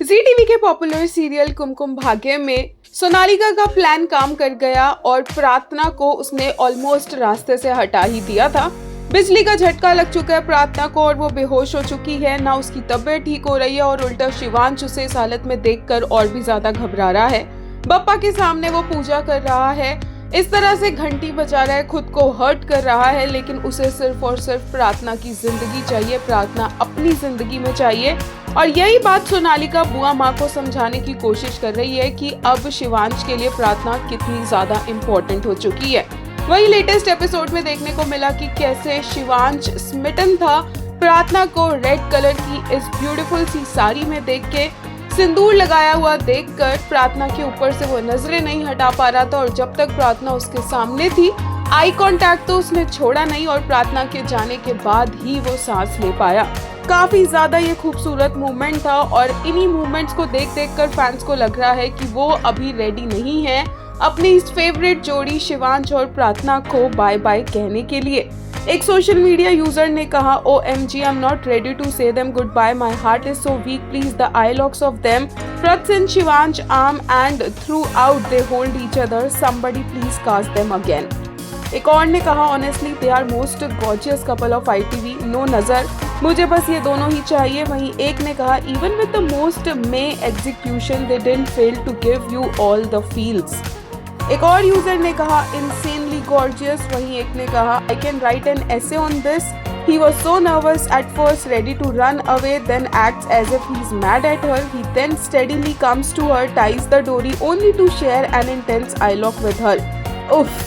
जी TV के popular serial Kumkum Bhagya में सोनालिका का प्लान काम कर गया और प्रार्थना को उसने ऑलमोस्ट रास्ते से हटा ही दिया था। बिजली का झटका लग चुका है प्रार्थना को और वो बेहोश हो चुकी है। ना उसकी तबीयत ठीक हो रही है और उल्टा शिवांश उसे इस हालत में देखकर और भी ज्यादा घबरा रहा है। बप्पा के सामने वो पूजा कर रहा है, इस तरह से घंटी बजा रहा है, खुद को हर्ट कर रहा है, लेकिन उसे सिर्फ और सिर्फ प्रार्थना की जिंदगी चाहिए, प्रार्थना अपनी जिंदगी में चाहिए। और यही बात सोनालिका बुआ माँ को समझाने की कोशिश कर रही है कि अब शिवांश के लिए प्रार्थना कितनी ज्यादा इम्पोर्टेंट हो चुकी है। वही लेटेस्ट एपिसोड में देखने को मिला कि कैसे शिवांश स्मिटन था प्रार्थना को रेड कलर की इस ब्यूटीफुल सी साड़ी में देख के, सिंदूर लगाया हुआ देखकर प्रार्थना के ऊपर से वो नजरें नहीं हटा पा रहा था। और जब तक प्रार्थना उसके सामने थी, आई कांटेक्ट तो उसने छोड़ा नहीं और प्रार्थना के जाने के बाद ही वो सांस ले पाया। काफी ज्यादा ये खूबसूरत मूवमेंट था और इन्हीं मूवमेंट्स को देख देख कर फैंस को लग रहा है कि वो अभी रेडी नहीं है अपनी इस फेवरेट जोड़ी शिवांश और प्रार्थना को बाय बाय कहने के लिए। एक सोशल मीडिया यूजर ने कहा, OMG, I'm not ready to say them goodbye. My heart is so weak. Please, the eye locks of them, Prats and Shivansh arm and throughout they hold each other. Somebody please cast them again. एक और ने कहा, Honestly, they are most gorgeous couple of ITV. No नजर, मुझे बस ये दोनों ही चाहिए। वहीं एक ने कहा, Even with the most May execution, they didn't fail to give you all the feels. एक और यूजर ने कहा, insanely gorgeous। वहीं एक ने कहा, I can write an essay on this. He was so nervous at first, ready to run away, then acts as if he's mad at her. He then steadily comes to her, ties the dory only to share an intense eye lock with her. Oof.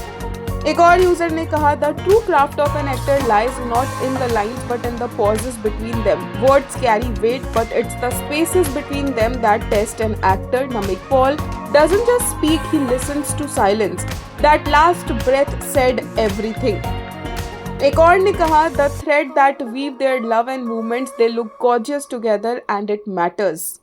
एक और user ने कहा, the true craft of an actor lies not in the lines but in the pauses between them. Words carry weight, but it's the spaces between them that test an actor. Namik Paul doesn't just speak, he listens to silence. That last breath said everything. एक और ने कहा, the thread that weave their love and movements, they look gorgeous together and it matters.